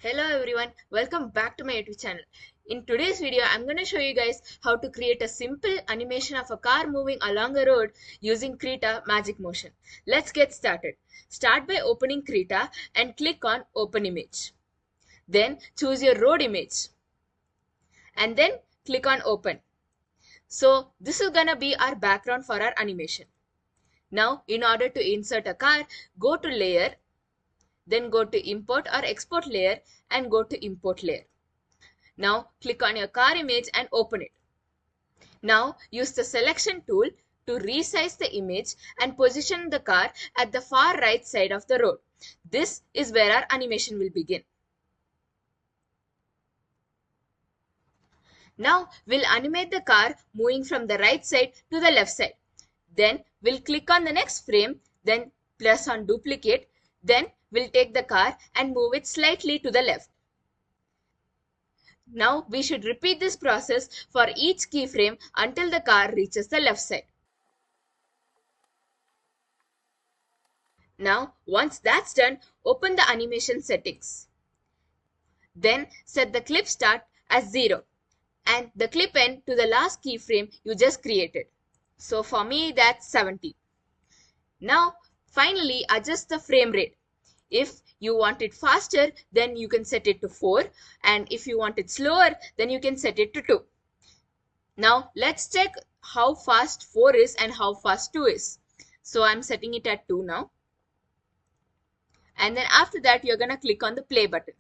Hello everyone, welcome back to my YouTube channel. In today's video, I'm going to show you guys how to create a simple animation of a car moving along a road using Krita Magic Motion. Let's get started. Start by opening Krita and click on Open Image. Then choose your road image and then click on Open. So this is going to be our background for our animation. Now in order to insert a car, go to Layer, then go to Import or Export Layer and go to Import Layer. Now click on your car image and open it. Now use the selection tool to resize the image and position the car at the far right side of the road. This is where our animation will begin. Now we'll animate the car moving from the right side to the left side. Then we'll click on the next frame, then press on duplicate, then we'll take the car and move it slightly to the left. Now we should repeat this process for each keyframe until the car reaches the left side. Now once that's done, open the animation settings. Then set the clip start as 0 and the clip end to the last keyframe you just created. So for me that's 70. Now finally adjust the frame rate. If you want it faster, then you can set it to 4, and if you want it slower, then you can set it to 2. Now let's check how fast 4 is and how fast 2 is. So I'm setting it at 2 now. And then after that, you're going to click on the play button.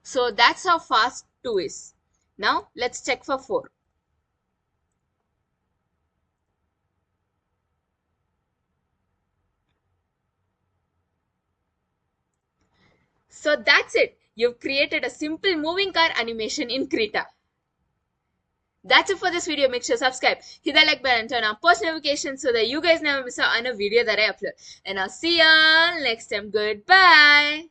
So that's how fast 2 is. Now let's check for 4. So that's it. You've created a simple moving car animation in Krita. That's it for this video. Make sure to subscribe, hit the like button, turn on post notifications so that you guys never miss out on a video that I upload. And I'll see y'all next time. Goodbye.